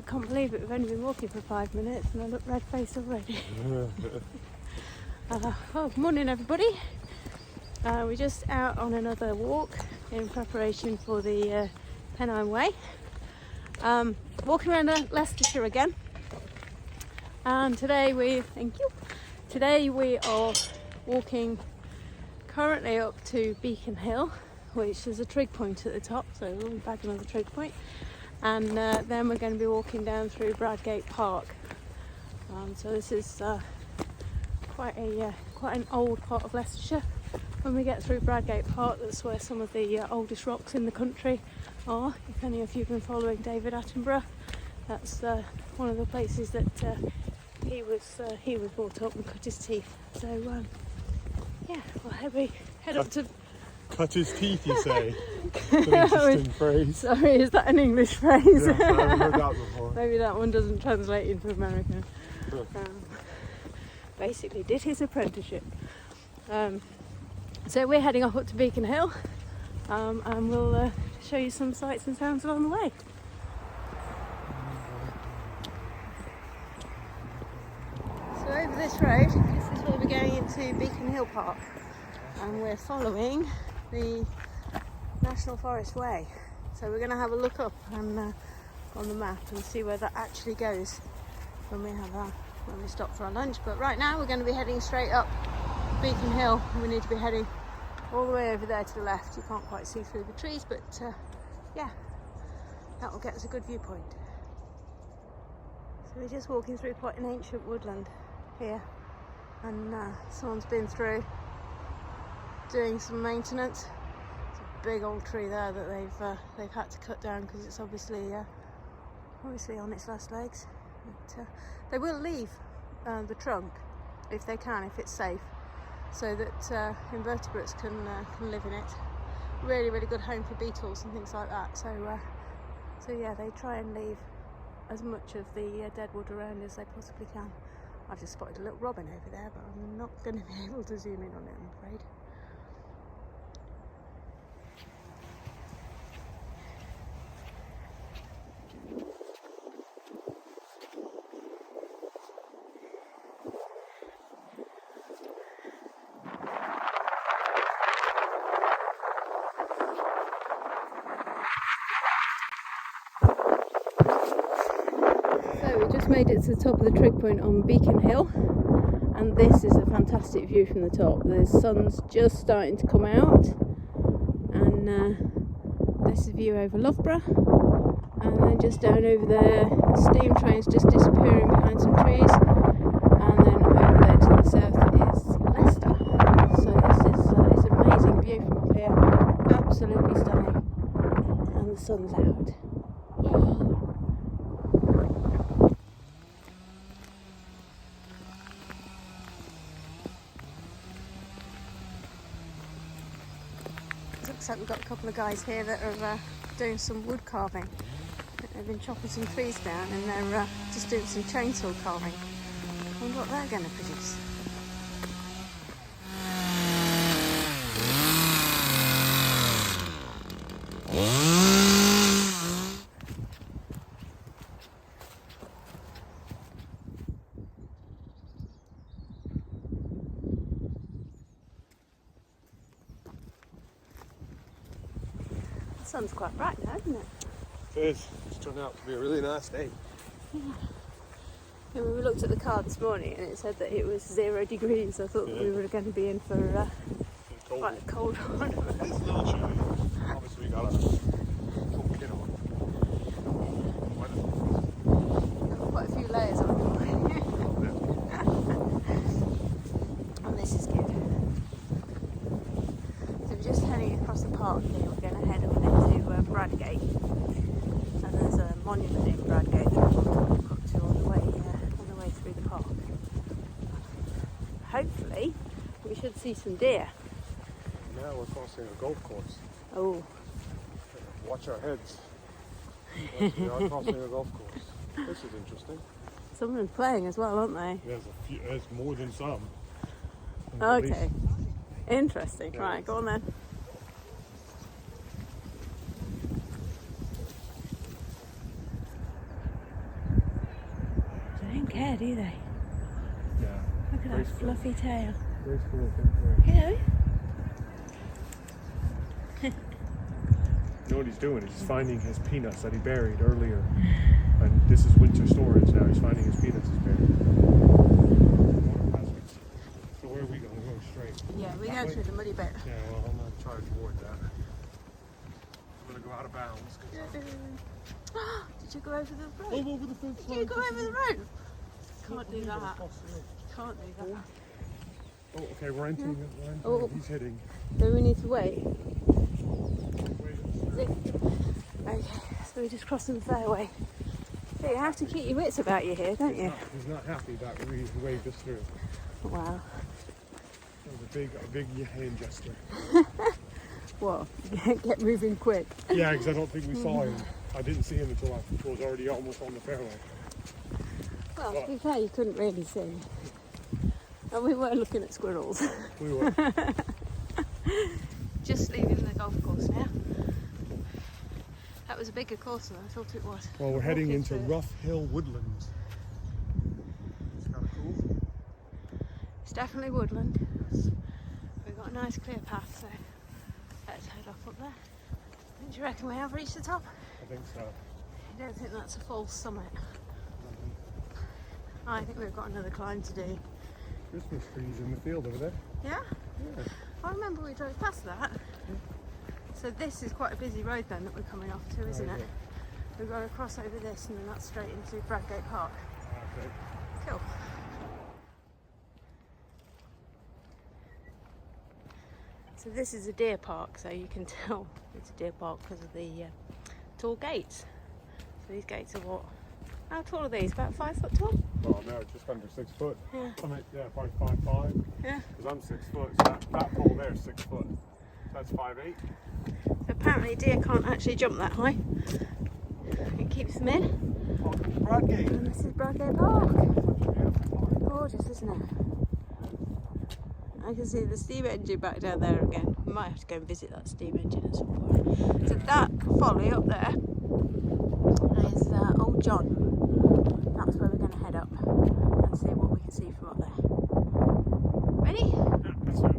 I can't believe it, we've only been walking for 5 minutes and I look red-faced already. Morning everybody. We're just out on another walk in preparation for the Pennine Way. Walking around Leicestershire again. And today we are walking currently up to Beacon Hill, which is a trig point at the top, so we'll back another trig point. And then we're going to be walking down through Bradgate Park. So this is quite an old part of Leicestershire. When we get through Bradgate Park, that's where some of the oldest rocks in the country are. If any of you have been following David Attenborough, that's one of the places that he was brought up and cut his teeth. So yeah, we'll head up to. Cut his teeth, you say? It's an interesting phrase. Sorry, is that an English phrase? Yeah, I haven't heard that before. Maybe that one doesn't translate into American. Basically, did his apprenticeship. So we're heading up to Beacon Hill, and we'll show you some sights and sounds along the way. So over this road, this is where we're going into Beacon Hill Park, and we're following the National Forest Way. So we're going to have a look up on the map and see where that actually goes when we stop for our lunch. But right now we're going to be heading straight up Beacon Hill. We need to be heading all the way over there to the left. You can't quite see through the trees, but yeah, that will get us a good viewpoint. So we're just walking through quite an ancient woodland here, and someone's been through doing some maintenance. It's a big old tree there that they've had to cut down because it's obviously on its last legs. But, they will leave the trunk if they can, if it's safe, so that invertebrates can live in it. Really, really good home for beetles and things like that. So yeah, they try and leave as much of the dead wood around as they possibly can. I've just spotted a little robin over there, but I'm not going to be able to zoom in on it, I'm afraid. Made it to the top of the trig point on Beacon Hill, and this is a fantastic view from the top. The sun's just starting to come out, and this is a view over Loughborough, and then just down over there steam trains just disappearing behind some trees, and then over there to the south is Leicester. So this is it's an amazing view from up here, absolutely stunning, and the sun's out. Yay. Looks like we've got a couple of guys here that are doing some wood carving. They've been chopping some trees down and they're just doing some chainsaw carving. I wonder what they're going to produce. The sun's quite bright now, isn't it? It is. It's turned out to be a really nice day. Yeah. And we looked at the car this morning and it said that it was 0 degrees. I thought that we were going to be in for quite a cold one. It's a little chilly. Obviously, we got a full kit on. Got quite a few layers on. And this is good. So we're just heading across the park here. We're going to head up into Bradgate, and there's a monument in Bradgate that we'll walk up to on the way through the park. Hopefully, we should see some deer. Now we're crossing a golf course. Oh. Watch our heads. Yes, we are crossing a golf course. This is interesting. Someone's playing as well, aren't they? There's more than some. Okay. Interesting. Yeah. Right, go on then. hair, do they? Yeah. Look at that fluffy tail. Very cool. Hello. You know what he's doing? He's finding his peanuts that he buried earlier. And this is winter storage now. He's finding his peanuts he's buried. So where are we going? We're going straight. Yeah, we go through the muddy bit. Yeah, well, I'm going to try to avoid that. I'm going to go out of bounds. Did you go over the road? Over the fence. Did you go over the road? Can't do that. Can't do that. Oh, okay, we're entering. Oh. He's hitting. Do we need to wait? Okay, so we're just crossing the fairway. So you have to keep your wits about you here, don't you? He's not happy that we waved us through. Wow. That was a big hand gesture. What? Get moving quick. Yeah, because I don't think we saw him. I didn't see him until I was already almost on the fairway. Well, to be fair, you couldn't really see. And we were looking at squirrels. We were. Just leaving the golf course now. That was a bigger course than I thought it was. Well, we're heading into Rough Hill Woodlands. It's kind of cool. It's definitely woodland. We've got a nice clear path, so let's head up there. Do you reckon we have reached the top? I think so. I don't think that's a false summit. I think we've got another climb to do. Christmas trees in the field over there. Yeah? Yeah. I remember we drove past that. So this is quite a busy road then that we're coming off to, isn't it? Yeah. We've got to cross over this and then that's straight into Bradgate Park. Okay. Cool. So this is a deer park, so you can tell it's a deer park because of the tall gates. So these gates are what? How tall are these? About 5 foot tall? Oh no, just under 6 foot. Yeah. I mean, yeah, probably 5'5". Yeah. Because I'm 6 foot, so that pole there is 6 foot. That's 5'8". So apparently deer can't actually jump that high. It keeps them in. Oh, Bradgate. And this is Bradgate Park. Gorgeous, isn't it? I can see the steam engine back down there again. We might have to go and visit that steam engine at some point. So that folly up there is Old John. That's where we're going to head up and see what we can see from up there. Ready? Yeah, that's it.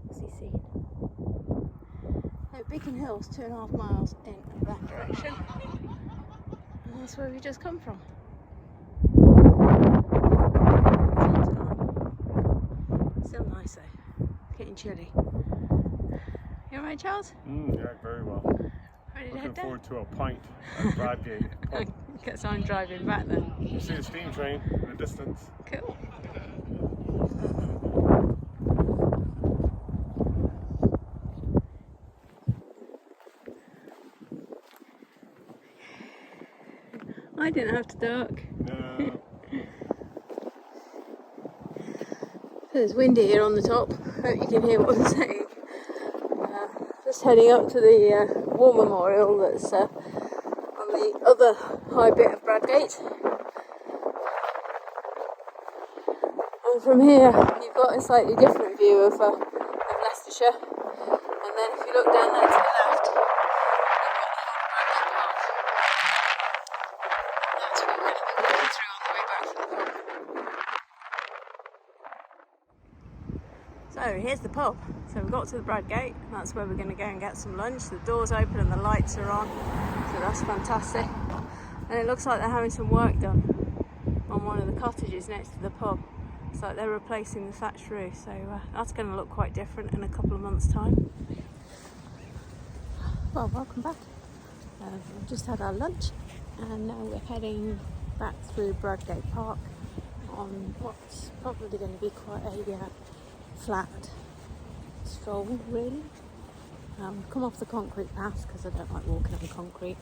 What's he seen? Beacon Hill's 2.5 miles in that direction. And that's where we just come from. Still nice though. It's getting chilly. You alright, Charles? Yeah, very well. Ready to Looking head down? forward to a pint at Bradgate. Guess I'm driving back then. You see a steam train in the distance. Cool. I didn't have to duck. No. It's windy here on the top. Hope you can hear what I'm saying. Just heading up to the war memorial that's on the other high bit of Bradgate. And from here you've got a slightly different view of Leicestershire. And then if you look down there to the left, you've got the whole Bradgate Park. That's what we're going to be walking through on the way back from the pub. So here's the pub. So we've got to the Bradgate, and that's where we're going to go and get some lunch. The door's open and the lights are on, so that's fantastic. And it looks like they're having some work done on one of the cottages next to the pub. It's like they're replacing the thatched roof, so that's going to look quite different in a couple of months' time. Well, welcome back. We've just had our lunch, and now we're heading back through Bradgate Park on what's probably going to be quite a flat stroll, really. Come off the concrete path because I don't like walking on concrete.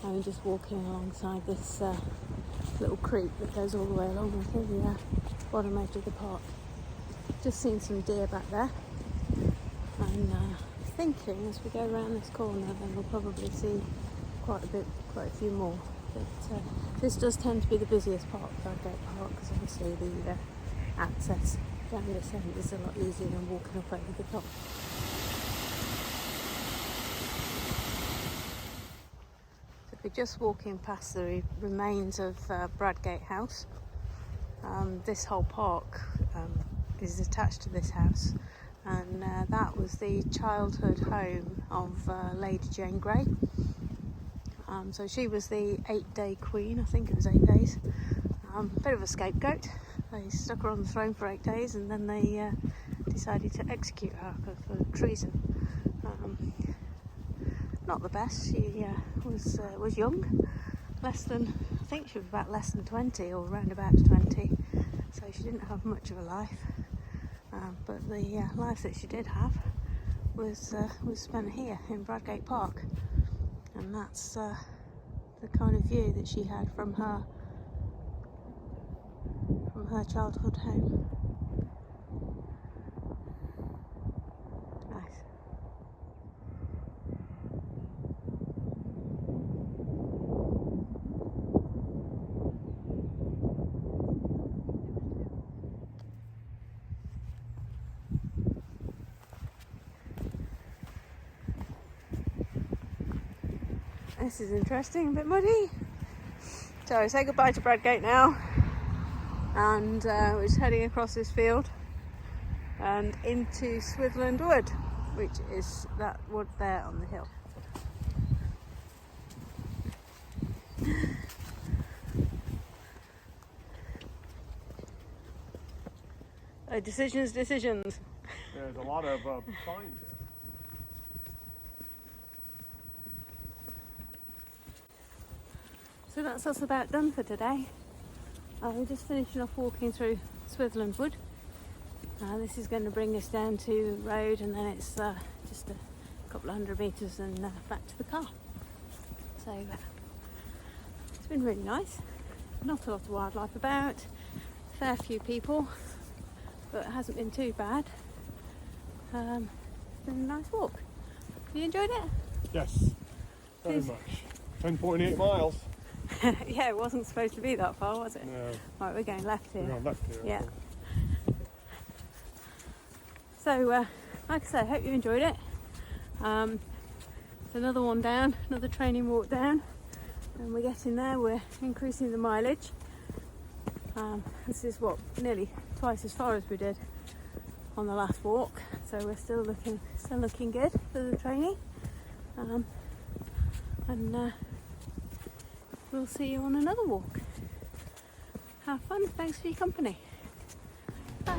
I'm just walking alongside this little creek that goes all the way along to the bottom edge of the park. Just seen some deer back there, and thinking as we go around this corner then we'll probably see quite a few more. But this does tend to be the busiest part of Bradgate Park because obviously the access down this end is a lot easier than walking up over the top. We're just walking past the remains of Bradgate House. This whole park is attached to this house, and that was the childhood home of Lady Jane Grey. So she was the 8-day queen, I think it was 8 days. Bit of a scapegoat. They stuck her on the throne for 8 days, and then they decided to execute her for treason. Not the best. She was young, I think she was about less than 20, or round about 20, so she didn't have much of a life. But the life that she did have was spent here in Bradgate Park, and that's the kind of view that she had from her childhood home. Nice. This is interesting, a bit muddy. So say goodbye to Bradgate now, and we're just heading across this field and into Swithland Wood, which is that wood there on the hill. Decisions. There's a lot of pines. So that's us about done for today. We're just finishing off walking through Swithland Wood. This is going to bring us down to the road, and then it's just a couple of 100 metres and back to the car. So it's been really nice. Not a lot of wildlife about, a fair few people, but it hasn't been too bad. It's been a nice walk. Have you enjoyed it? Yes, very much. 10.8 miles. Yeah, it wasn't supposed to be that far, was it? No. Right, we're going left here. We're going left here. Yeah. So, like I say, I hope you enjoyed it. It's another one down, another training walk down, and we're getting there. We're increasing the mileage. This is nearly twice as far as we did on the last walk, so we're still looking good for the training. And we'll see you on another walk. Have fun. Thanks for your company. Bye.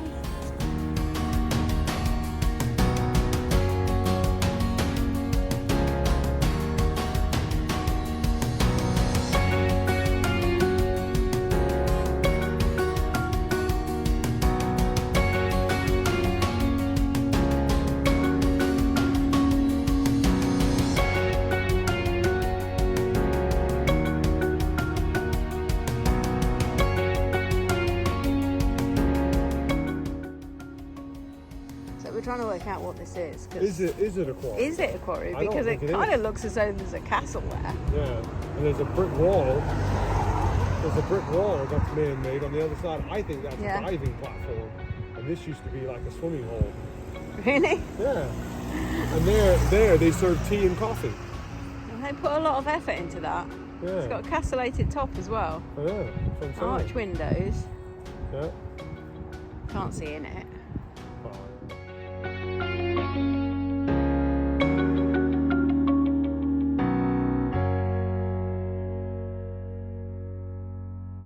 We're trying to work out what this is. Is it a quarry? Is it a quarry? I don't Because it think kind of looks as though there's a castle there. Yeah, and there's a brick wall. There's a brick wall that's man-made on the other side. I think that's a diving platform, and this used to be like a swimming hole. Really? Yeah. And there they serve tea and coffee. And they put a lot of effort into that. Yeah. It's got a castellated top as well. I know. Arch windows. Yeah. Can't see in it.